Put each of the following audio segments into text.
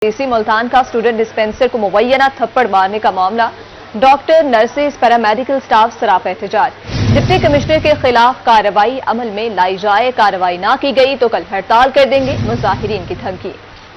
DC Multan का student dispenser को मुबैना थप्पड़ मारने का मामला, डॉक्टर, नर्सेज, पैरामेडिकल स्टाफ सराफ एहतजाज। डिप्टी कमिश्नर के खिलाफ कार्रवाई अमल में लाई जाए, कार्रवाई ना की गई तो कल हड़ताल कर देंगे, मुजाहिरीन की धमकी।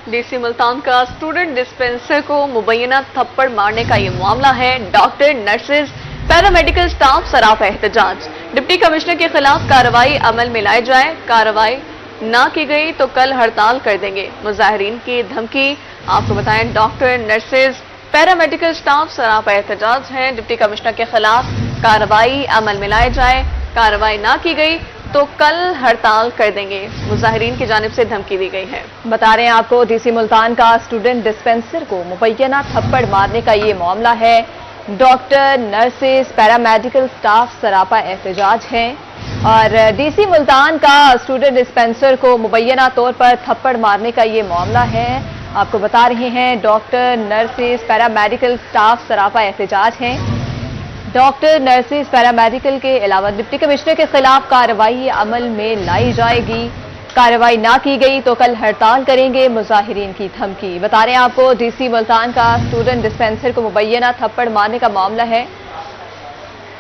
डीसी मुल्तान का स्टूडेंट डिस्पेंसर को मुबैना थप्पड़ मारने का ये मामला है, डॉक्टर, नर्सेज, पैरामेडिकल स्टाफ सराफ एहतजाज। डिप्टी कमिश्नर के खिलाफ कार्रवाई अमल में लाई जाए, कार्रवाई ना की गई तो कल हड़ताल कर देंगे, मुजाहिरीन की धमकी। आपको बताएं, डॉक्टर, नर्सेज, पैरामेडिकल स्टाफ सराफ एहतजाज हैं। डिप्टी कमिश्नर के खिलाफ कार्रवाई अमल में लाई जाए, कार्रवाई ना की गई तो कल हड़ताल कर देंगे, मुजाहिरीन की जानिब से धमकी दी गई है। बता रहे हैं आपको, डीसी मुल्तान का स्टूडेंट डिस्पेंसर को मुबैना थप्पड़ मारने का ये मामला है, डॉक्टर, नर्सेज, पैरामेडिकल स्टाफ सरापा एहतजाज हैं और डीसी मुल्तान का स्टूडेंट डिस्पेंसर को मुबैना तौर पर थप्पड़ मारने का ये मामला है। आपको बता रहे हैं, डॉक्टर, नर्सेज, पैरामेडिकल स्टाफ सरापा एहतजाज हैं। डॉक्टर, नर्सेज, पैरामेडिकल के अलावा डिप्टी कमिश्नर के खिलाफ कार्रवाई अमल में लाई जाएगी, कार्रवाई ना की गई तो कल हड़ताल करेंगे, मुजाहिरीन की धमकी। बता रहे हैं आपको, डीसी मुल्तान का स्टूडेंट डिस्पेंसर को मुबैना थप्पड़ मारने का मामला है।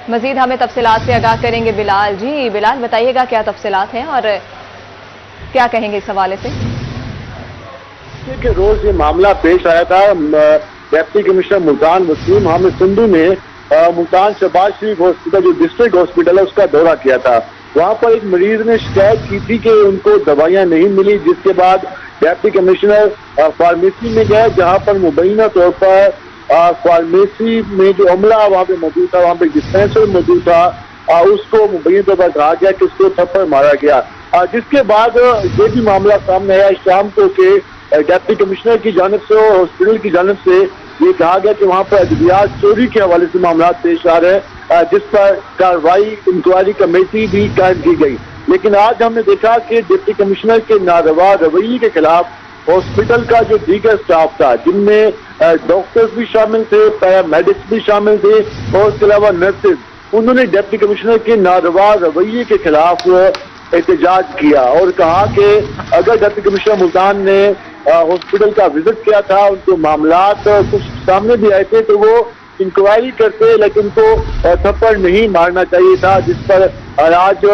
मजीद हमें तफसीलात से आगाह करेंगे बिलाल। जी बिलाल, बताइएगा क्या तफसीलात हैं और क्या कहेंगे इस हवाले से? के रोज ये मामला पेश आया था। डिप्टी कमिश्नर मुल्तान वसीम अहमद सिंधु ने मुल्तान शहबाज शरीफ हॉस्पिटल, जो डिस्ट्रिक्ट हॉस्पिटल है, उसका दौरा किया था। वहां पर एक मरीज ने शिकायत की थी कि उनको दवाइयां नहीं मिली, जिसके बाद डिप्टी कमिश्नर फार्मेसी में गए, जहां पर मुबैना तौर पर फार्मेसी में जो अमला वहां पे मौजूद था, वहां पे डिस्पेंसर मौजूद था, उसको मुबैना तौर पर कहा गया कि उसको थप्पड़ मारा गया। जिसके बाद ये भी मामला सामने आया शाम को कि डिप्टी कमिश्नर की जानिब से और हॉस्पिटल की जानिब से ये कहा गया कि वहां पर अद्वियात चोरी के हवाले से मामला पेश आ रहे हैं, जिस पर कार्रवाई इंक्वायरी कमेटी भी कायम की गई। लेकिन आज हमने देखा कि डिप्टी कमिश्नर के नारवा रवैये के खिलाफ हॉस्पिटल का जो दीगर स्टाफ था, जिनमें डॉक्टर्स भी शामिल थे, पैरामेडिक्स भी शामिल थे और उसके अलावा नर्सेज, उन्होंने डिप्टी कमिश्नर के नारवा रवैये के खिलाफ एहतजाज किया और कहा कि अगर डिप्टी कमिश्नर मुल्तान ने हॉस्पिटल का विजिट किया था, उनको मामलात कुछ सामने भी आए थे तो वो इंक्वायरी करते, लेकिन उनको थप्पड़ नहीं मारना चाहिए था। जिस पर आज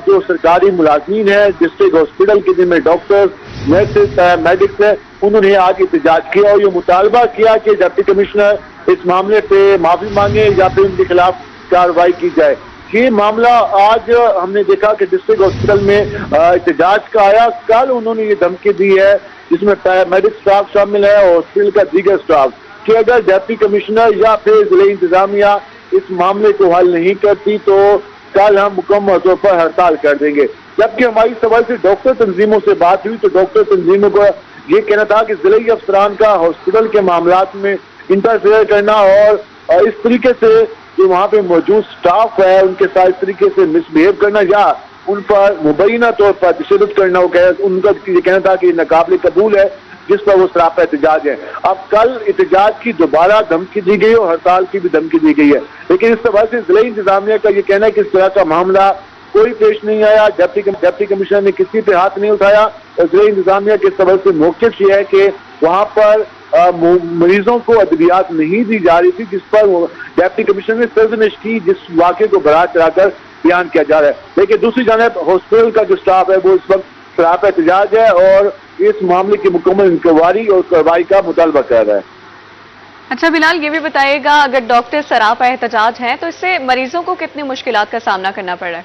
जो सरकारी मुलाजमीन है डिस्ट्रिक्ट हॉस्पिटल के, जिनमें डॉक्टर्स, नर्सेज, पैरामेडिक्स है, उन्होंने आज एहतजाज किया और ये मुतालबा किया कि डिप्टी कमिश्नर इस मामले पे माफी मांगे या फिर उनके खिलाफ कार्रवाई की जाए। ये मामला आज हमने देखा कि डिस्ट्रिक्ट हॉस्पिटल में एहतजाज का आया। कल उन्होंने ये धमकी दी है, जिसमें पैरामेडिक स्टाफ शामिल है और हॉस्पिटल का दीगर स्टाफ, कि अगर डिप्टी कमिश्नर या फिर जिला इंतजामिया इस मामले को हल नहीं करती तो कल हम मुकम्मल तौर पर हड़ताल कर देंगे। जबकि हमारी सवाल से डॉक्टर तंजीमों से बात हुई तो डॉक्टर तंजीमों को ये कहना था कि जिला अफसरान का हॉस्पिटल के मामलात में इंटरफेयर करना और इस तरीके से जो वहाँ पे मौजूद स्टाफ है उनके साथ इस तरीके से मिसबिहेव करना या उन पर मुबैना तौर पर तशद्दुद करना, उनका ये कहना था कि नाकाबिल कबूल है, जिस पर वो सरापा एहतजाज है। अब कल एहतजाज की दोबारा धमकी दी गई और हड़ताल की भी धमकी दी गई है, लेकिन इस तरह से जिला इंतजामिया का ये कहना है कि इस तरह का मामला कोई पेश नहीं आया, डिप्टी कमिश्नर ने किसी पे हाथ नहीं उठाया और जिला इंतजामिया के सबब से मौक़िफ़ ये है कि वहाँ पर मरीजों को अद्वियात नहीं दी जा रही थी, जिस पर डिप्टी कमिश्नर ने सर्जनिश की, जिस वाक़े को बड़ा चढ़ाकर बयान किया जा रहा है। लेकिन दूसरी जानिब हॉस्पिटल का जो स्टाफ है वो इस वक्त सरापा एहतजाज है और इस मामले की मुकम्मल इंक्वायरी और कार्रवाई का मुतालबा कर रहा है। अच्छा बिलाल, ये भी बताइएगा, अगर डॉक्टर सरापा एहतजाज हैं तो इससे मरीजों को कितनी मुश्किलात का सामना करना पड़ रहा है?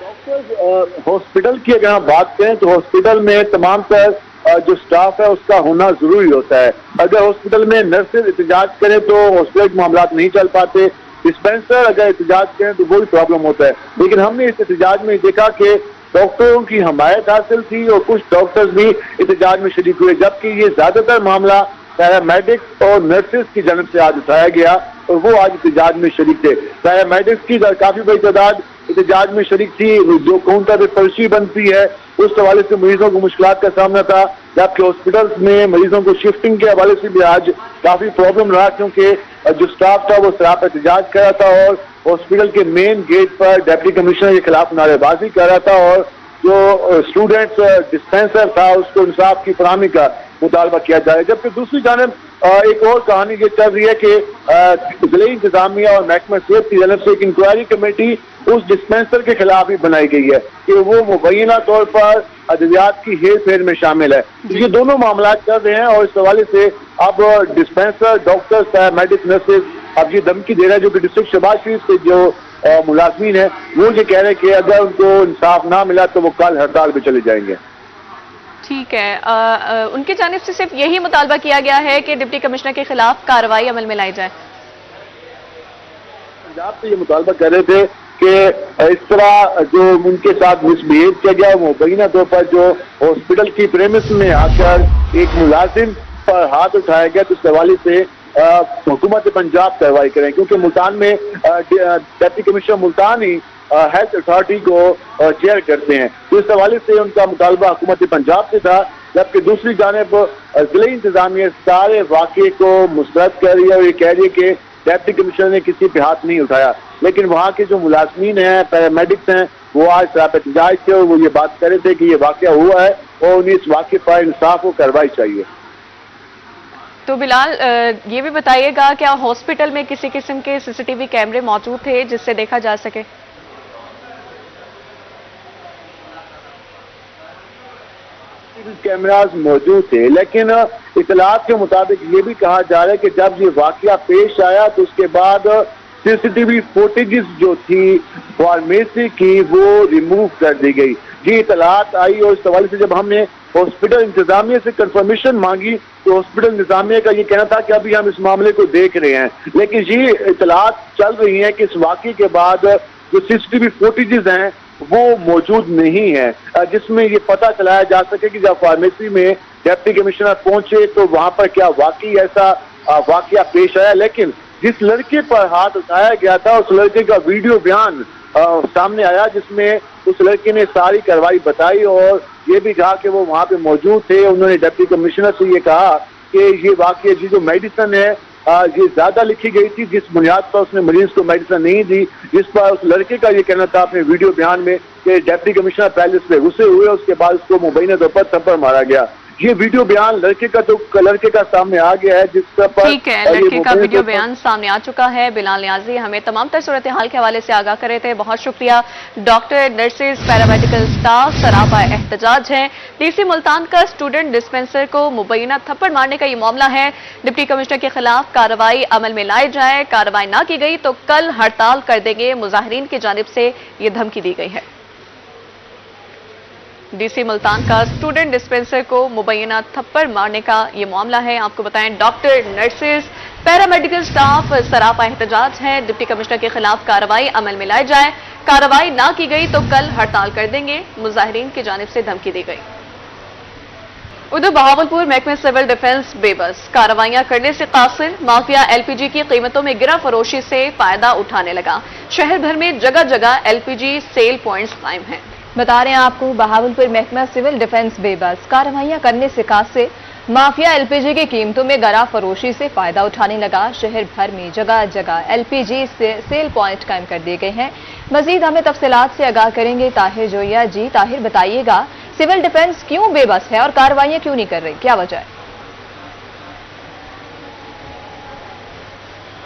डॉक्टर, हॉस्पिटल की अगर हम बात करें तो हॉस्पिटल में तमाम तर जो स्टाफ है उसका होना जरूरी होता है। अगर हॉस्पिटल में नर्सेज एहतजाज करें तो हॉस्पिटल के मामलात नहीं चल पाते, डिस्पेंसर अगर एहतजाज करें तो वही प्रॉब्लम होता है। लेकिन हमने इस एहतजाज में देखा कि डॉक्टरों की हमायत हासिल थी और कुछ डॉक्टर्स भी एहतजाज में शरीक हुए, जबकि ये ज्यादातर मामला पैरामेडिक्स और नर्सेज की जानिब से आज उठाया गया और वो आज एहतजाज में शरीक थे। पैरामेडिक्स की काफी बड़ी तादाद एहतजाज में शरीक थी, जो काउंटर पे पर्ची बनती है उस हवाले से मरीजों को मुश्किलात का सामना था, जबकि हॉस्पिटल्स में मरीजों को शिफ्टिंग के हवाले से भी आज काफी प्रॉब्लम रहा, क्योंकि जो स्टाफ था वो सरापा एहतजाज कर रहा था और हॉस्पिटल के मेन गेट पर डिप्टी कमिश्नर के खिलाफ नारेबाजी कर रहा था और जो स्टूडेंट्स डिस्पेंसर था उसको इंसाफ की फराहमी का मुतालबा किया जा रहा है। जबकि दूसरी जानिब एक और कहानी ये चल रही है कि जिले इंतजामिया और महकमा सेहत की जानब से एक इंक्वायरी कमेटी उस डिस्पेंसर के खिलाफ भी बनाई गई है कि वो मुबैना तौर पर अद्वियात की हेर फेर में शामिल है। ये दोनों मामला चल रहे हैं और इस हवाले से अब डिस्पेंसर, डॉक्टर्स, पैरामेडिक, नर्सेज अब ये धमकी दे रहा है, जो कि डिस्ट्रिक्ट शहबाज शरीफ से जो मुलाजमीन है वो ये कह रहे हैं कि अगर उनको इंसाफ ना मिला तो वो कल हड़ताल पे चले जाएंगे। ठीक है, उनकी जानिब से सिर्फ यही मुतालबा किया गया है कि डिप्टी कमिश्नर के खिलाफ कार्रवाई अमल में लाई जाए। पंजाब से ये मुतालबा कर रहे थे कि इस तरह जो उनके साथ मिसबिहेव किया गया, मुबैना तौर पर जो हॉस्पिटल की प्रेमिस में आकर एक मुलाजिम पर हाथ उठाया गया, तो इस हवाले से हुकूमत पंजाब कार्रवाई करें, क्योंकि मुल्तान में डिप्टी कमिश्नर मुल्तान ही हेल्थ अथॉरिटी को चेयर करते हैं। तो इस हवाले से उनका मुतालबा हुकूमत पंजाब से था। जबकि दूसरी जानिब जिले इंतजामिया सारे वाक़े को मुस्तरद कर रही है और ये कह रही है कि डिप्टी कमिश्नर ने किसी पे हाथ नहीं उठाया। लेकिन वहाँ के जो मुलाजमीन हैं, पैरामेडिक्स हैं, वो आज सराप एहतजाज थे और वो ये बात कर रहे थे कि ये वाक़या हुआ है और उन्हें इस वाक़े पर इंसाफ और कार्रवाई चाहिए। तो बिलाल, ये भी बताइएगा, क्या हॉस्पिटल में किसी किस्म के सीसीटीवी कैमरे मौजूद थे जिससे देखा जा सके? कैमराज मौजूद थे, लेकिन इतलात के मुताबिक ये भी कहा जा रहा है कि जब ये वाकया पेश आया तो उसके बाद सीसीटीवी फुटेजेस जो थी फार्मेसी की वो रिमूव कर दी गई। ये इतलात आई और इस हवाले से जब हमने हॉस्पिटल इंतजामिया से कंफर्मेशन मांगी तो हॉस्पिटल इंतजामिया का ये कहना था कि अभी हम इस मामले को देख रहे हैं। लेकिन ये इतलात चल रही हैं कि इस वाकये के बाद जो सीसीटीवी फुटेजेस हैं वो मौजूद नहीं है, जिसमें ये पता चलाया जा सके कि जब फार्मेसी में डिप्टी कमिश्नर पहुंचे तो वहां पर क्या वाकई ऐसा वाकया पेश आया। लेकिन जिस लड़के पर हाथ उठाया गया था उस लड़के का वीडियो बयान सामने आया, जिसमें उस लड़के ने सारी कार्रवाई बताई और ये भी कहा कि वो वहां पे मौजूद थे। उन्होंने डिप्टी कमिश्नर से ये कहा कि ये वाकई की जो मेडिसिन है ये ज्यादा लिखी गई थी, जिस बुनियाद पर उसने मरीज को मेडिसिन नहीं दी, जिस पर उस लड़के का ये कहना था अपने वीडियो बयान में कि डिप्टी कमिश्नर पहले इस पे गुस्से हुए, उसके बाद उसको मुबैना तौर पर थप्पड़ मारा गया। ये वीडियो बयान लड़के का सामने आ गया है, जिस पर ठीक है, लड़के का वीडियो बयान सामने आ चुका है। बिलाल नियाजी हमें तमाम तर सूरत हाल के हवाले से आगाह कर रहे थे, बहुत शुक्रिया। डॉक्टर, नर्सेज, पैरामेडिकल स्टाफ सरापा एहतजाज हैं। डीसी मुल्तान का स्टूडेंट डिस्पेंसर को मुबैना थप्पड़ मारने का ये मामला है। डिप्टी कमिश्नर के खिलाफ कार्रवाई अमल में लाई जाए, कार्रवाई ना की गई तो कल हड़ताल कर देंगे, मुजाहिरीन की जानिब से ये धमकी दी गई है। डीसी मुल्तान का स्टूडेंट डिस्पेंसर को मुबैना थप्पड़ मारने का ये मामला है। आपको बताएं, डॉक्टर, नर्सेज, पैरामेडिकल स्टाफ सरापा एहतजाज है। डिप्टी कमिश्नर के खिलाफ कार्रवाई अमल में लाई जाए, कार्रवाई ना की गई तो कल हड़ताल कर देंगे, मुजाहिरीन की जानिब से धमकी दी गई। उधर बहावलपुर महकमे सिविल डिफेंस बेबस, कार्रवाइयां करने से कासिर, माफिया एलपीजी की कीमतों में गिरा फरोशी से फायदा उठाने लगा। शहर भर में जगह जगह एलपीजी सेल पॉइंट्स कायम हैं। बता रहे हैं आपको, बहावलपुर महकमा सिविल डिफेंस बेबस, कार्रवाइयां करने से कासिर, माफिया एलपीजी की कीमतों में गिरा फरोशी से फायदा उठाने लगा। शहर भर में जगह जगह एलपीजी से सेल पॉइंट कायम कर दिए गए हैं। मजीद हमें तफसीलात से आगाह करेंगे ताहिर जोया। जी ताहिर, बताइएगा सिविल डिफेंस क्यों बेबस है और कार्रवाइयां क्यों नहीं कर रही, क्या वजह है?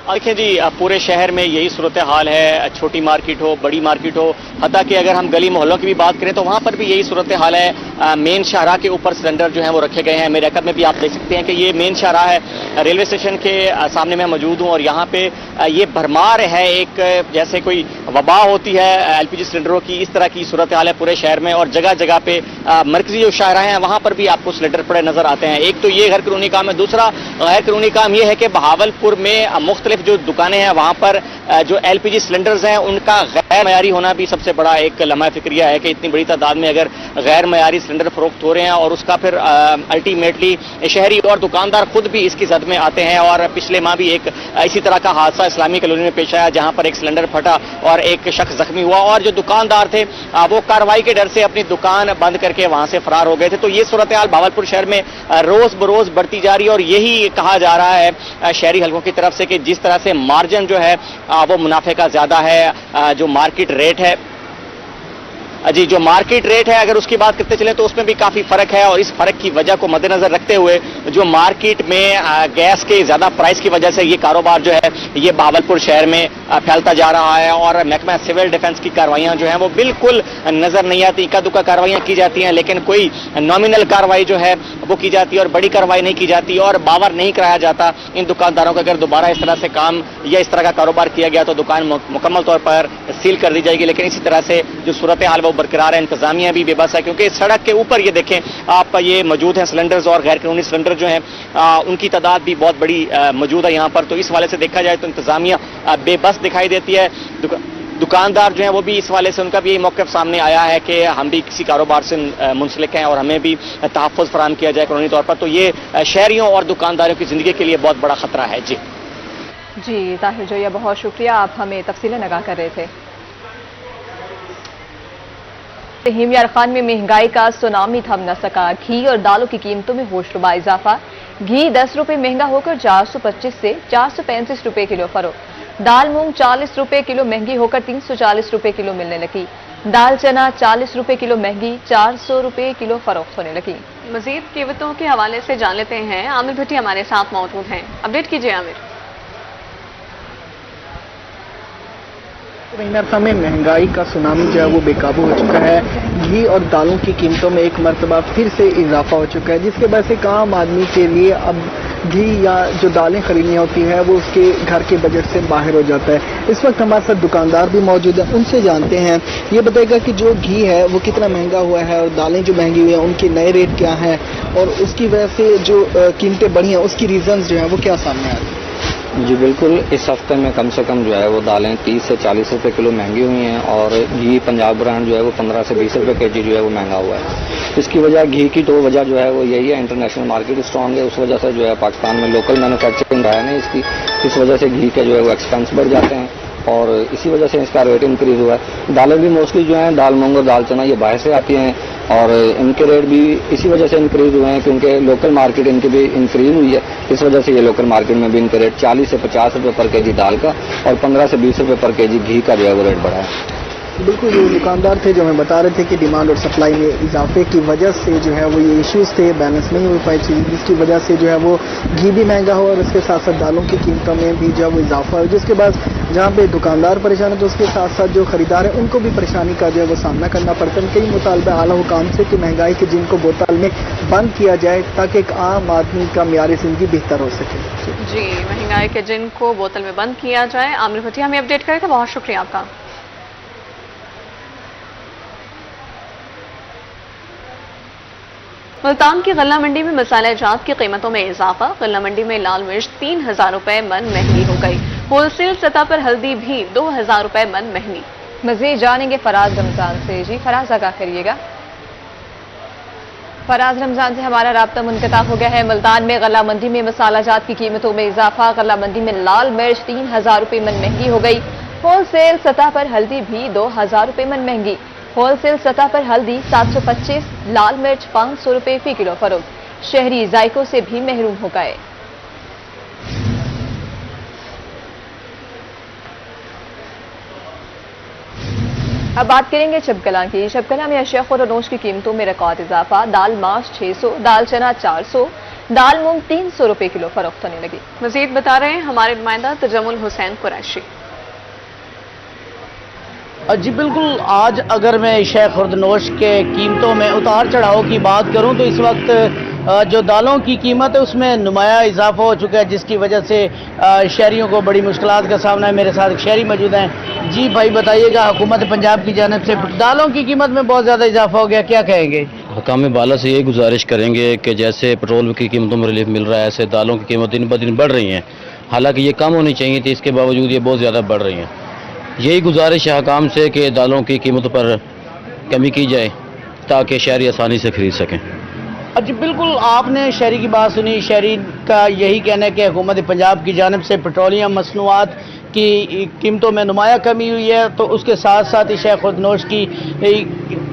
देखिए जी, पूरे शहर में यही सूरत हाल है, छोटी मार्केट हो, बड़ी मार्केट हो, हत्ता कि अगर हम गली मोहल्लों की भी बात करें तो वहां पर भी यही सूरत हाल है। मेन शाहराह के ऊपर सिलेंडर जो है वो रखे गए हैं। मेरे रकब में भी आप देख सकते हैं कि ये मेन शाहराह है, रेलवे स्टेशन के सामने मैं मौजूद हूँ और यहाँ पे ये भरमार है, एक जैसे कोई वबा होती है एलपीजी सिलेंडरों की, इस तरह की सूरत हाल है पूरे शहर में। और जगह जगह पे मरकजी जो शाहराह हैं वहां पर भी आपको सिलेंडर पड़े नजर आते हैं। एक तो ये गैर कानूनी काम है, दूसरा गैर कानूनी काम ये है कि बहावलपुर में मुख्तलिफ जो दुकानें हैं वहां पर जो एलपीजी सिलेंडर्स हैं उनका गैर मयारी होना भी सबसे बड़ा एक लम्हा फिक्रिया है कि इतनी बड़ी तादाद में अगर गैर मयारी सिलेंडर फरोख्त हो रहे हैं और उसका फिर अल्टीमेटली शहरी और दुकानदार खुद भी इसकी जद में आते हैं। और पिछले माह भी एक इसी तरह का हादसा इस्लामी कॉलोनी में पेश आया जहां पर एक सिलेंडर फटा और एक शख्स जख्मी हुआ और जो दुकानदार थे वो कार्रवाई के डर से अपनी दुकान बंद करके वहां से फरार हो गए थे। तो ये सूरत हाल भावलपुर शहर में रोज बरोज बढ़ती जा रही है और यही कहा जा रहा है शहरी हलकों की तरफ से कि जिस तरह से मार्जिन जो है वो मुनाफे का ज्यादा है, जो मार्केट रेट है जी जो मार्केट रेट है अगर उसकी बात करते चले तो उसमें भी काफी फर्क है, और इस फर्क की वजह को मद्देनजर रखते हुए जो मार्केट में गैस के ज्यादा प्राइस की वजह से ये कारोबार जो है ये बहावलपुर शहर में फैलता जा रहा है, और महकमा सिविल डिफेंस की कार्रवाइयां जो है वो बिल्कुल नजर नहीं आती। इक्का दुक्का कार्रवाइयां की जाती हैं, लेकिन कोई नॉमिनल कार्रवाई जो है वो की जाती है और बड़ी कार्रवाई नहीं की जाती, और बावर नहीं कराया जाता इन दुकानदारों को। अगर दोबारा इस तरह से काम या इस तरह का कारोबार किया गया तो दुकान मुकम्मल तौर पर सील कर दी जाएगी। लेकिन इसी तरह से जो सूरत हाल वो बरकरार है, इंतजामिया भी बेबस है, क्योंकि सड़क के ऊपर ये देखें आप ये मौजूद हैं सिलेंडर्स, और गैर कानूनी सिलेंडर जो हैं उनकी तादाद भी बहुत बड़ी मौजूद है यहाँ पर। तो इस वाले से देखा जाए तो इंतजामिया बेबस दिखाई देती है। दुकानदार जो हैं वो भी इस वाले से उनका भी यही मौक़िफ़ सामने आया है कि हम भी किसी कारोबार से मुंसलिक हैं और हमें भी तहफ़्फ़ुज़ फराहम किया जाए कानूनी तौर पर। तो ये शहरियों और दुकानदारों की ज़िंदगी के लिए बहुत बड़ा खतरा है। जी ताहिर जोया, बहुत शुक्रिया, आप हमें तफसीलें नगाह कर रहे थे। हिमयार खान में महंगाई का सुनामी थम न सका, घी और दालों की कीमतों में होशरुबा इजाफा। घी 10 रुपए महंगा होकर 425 से 435 रुपए किलो फरोख्त। दाल मूंग 40 रुपए किलो महंगी होकर 340 रुपए किलो मिलने लगी। दाल चना 40 रुपए किलो महंगी 400 रुपए किलो फरोख्त होने लगी। मजीद कीमतों के हवाले से जान लेते हैं, आमिर भट्टी हमारे साथ मौजूद हैं। अपडेट कीजिए आमिर। हिमयार में महंगाई का सुनामी जो है वो बेकाबू हो चुका है। घी और दालों की कीमतों में एक मरतबा फिर से इजाफा हो चुका है, जिसके वजह से आम आदमी के लिए अब घी या जो दालें खरीदनी होती है वो उसके घर के बजट से बाहर हो जाता है। इस वक्त हमारे साथ दुकानदार भी मौजूद हैं, उनसे जानते हैं, ये बताएगा कि जो घी है वो कितना महंगा हुआ है और दालें जो महंगी हुई हैं उनके नए रेट क्या हैं, और उसकी वजह से जो कीमतें बढ़ी हैं उसकी रीजंस जो हैं वो क्या सामने आ रही हैं। जी बिल्कुल, इस हफ्ते में कम से कम जो है वो दालें 30 से 40 रुपए किलो महंगी हुई हैं, और घी पंजाब ब्रांड जो है वो 15 से 20 रुपए केजी जो है वो महंगा हुआ है। इसकी वजह घी की दो वजह जो है वो यही है, इंटरनेशनल मार्केट स्ट्रॉन्ग है, उस वजह से जो है पाकिस्तान में लोकल मैन्युफैक्चरिंग रहा है ना इसकी, इस वजह से घी के जो है वो एक्सपेंस बढ़ जाते हैं, और इसी वजह से इसका रेट इंक्रीज हुआ है। दालें भी मोस्टली जो हैं दाल मूंग और दाल चना ये बाहर से आती हैं, और इनके रेट भी इसी वजह से इंक्रीज हुए हैं क्योंकि लोकल मार्केट इनकी भी इंक्रीज हुई है। इस वजह से ये लोकल मार्केट में भी इनके रेट 40 से 50 रुपए पर केजी दाल का और 15 से 20 रुपए पर केजी घी का जो है वो रेट बढ़ा है। बिल्कुल, ये दुकानदार थे जो हमें बता रहे थे कि डिमांड और सप्लाई में इजाफे की वजह से जो है वो ये इश्यूज थे, बैलेंस नहीं हो पाई चीज़, जिसकी वजह से जो है वो घी भी महंगा हुआ और उसके साथ साथ दालों की कीमतों में भी जो है वो इजाफा हुआ, जिसके बाद जहाँ पे दुकानदार परेशान है तो उसके साथ साथ जो खरीदार है उनको भी परेशानी का जो है वो सामना करना पड़ता है। कई मुतालबे आला हुकाम से कि महंगाई के जिनको बोतल में बंद किया जाए ताकि एक आम आदमी का मियार जिंदगी बेहतर हो सके। जी, महंगाई के जिनको बोतल में बंद किया जाए। आमिर भट्टी हमें अपडेट करेगा, बहुत शुक्रिया आपका। मुल्तान की गल्ला मंडी में मसाला जात की कीमतों में इजाफा। गल्ला मंडी में लाल मिर्च 3000 रुपए मन महंगी हो गई। होलसेल सतह पर हल्दी भी 2000 रुपए मन महंगी। मजीद जानेंगे फराज रमजान से। जी फराज, आगाह करिएगा। फराज रमजान से हमारा राब्ता मुनक़ता हो गया है। मुल्तान में गल्ला मंडी में मसाला जात की कीमतों में इजाफा। गल्ला मंडी में लाल मिर्च 3000 रुपए मन महंगी हो गई। होलसेल सतह पर हल्दी भी 2000 रुपए मन महंगी। होलसेल सतह पर हल्दी 725, लाल मिर्च 500 रुपए फी किलो फरोख्त। शहरी जायकों से भी महरूम हो गए। अब बात करेंगे शबकला की। शबकला में अशिया और अनोश की कीमतों में रिकॉर्ड इजाफा। दाल माश 600, दाल चना 400, दाल मूंग 300 रुपए किलो फरोख्त होने लगी। मजीद बता रहे हैं हमारे नुमाइंदा तजमुल हुसैन कुरैशी। जी बिल्कुल, आज अगर मैं शेख खुर्दनोश के कीमतों में उतार चढ़ाव की बात करूं तो इस वक्त जो दालों की कीमत है उसमें नुमाया इजाफा हो चुका है, जिसकी वजह से शहरियों को बड़ी मुश्किलात का सामना है। मेरे साथ एक शहरी मौजूद हैं। जी भाई बताइएगा, हुकूमत पंजाब की जानिब से दालों की कीमत में बहुत ज़्यादा इजाफा हो गया, क्या कहेंगे? हुकाम बाला से यही गुजारिश करेंगे कि जैसे पेट्रोल की कीमतों में रिलीफ मिल रहा है, ऐसे दालों की कीमत दिन ब दिन बढ़ रही हैं। हालांकि ये कम होनी चाहिए थी, इसके बावजूद ये बहुत ज़्यादा बढ़ रही हैं। यही गुजारिश है हुकाम से कि दालों की कीमत पर कमी की जाए ताकि शहरी आसानी से खरीद सकें। जी बिल्कुल, आपने शहरी की बात सुनी। शहरी का यही कहना है कि हुकूमत पंजाब की जानिब से पेट्रोलियम मसनूआत की कीमतों में नुमाया कमी हुई है, तो उसके साथ साथ ही शेख खुर्दनोश की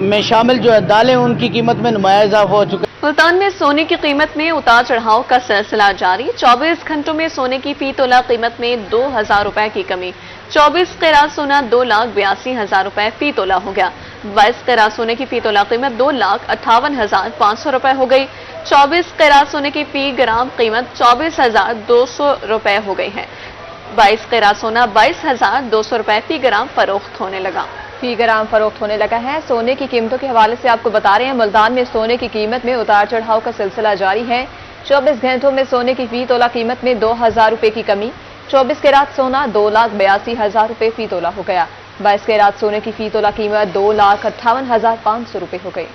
में शामिल जो है दालें, उनकी कीमत में नुमाया इजाफा हो चुका है। मुल्तान में सोने की कीमत में उतार चढ़ाव का सिलसिला जारी। 24 घंटों में सोने की फी तोला कीमत में 2000 रुपए की कमी। 24 कैरात सोना 2,82,000 रुपए फी तोला हो गया। 22 कैरात सोने की फी तोला कीमत 2,58,500 रुपए हो गई। 24 कैरात सोने की फी ग्राम कीमत 24,200 रुपए हो गई है। 22 कैरात सोना 22,200 रुपए फी ग्राम फरोख्त होने लगा। फी ग्राम फरोख्त होने लगा है। सोने की कीमतों के हवाले से आपको बता रहे हैं, मुल्तान में सोने की कीमत में उतार चढ़ाव का सिलसिला जारी है। 24 घंटों में सोने की फी तोला कीमत में 2,000 रुपए की कमी। 24 कैरात सोना 2,82,000 रुपए फी तोला हो गया। 22 कैरात सोने की फी तोला कीमत 2,58,500 रुपए हो गई।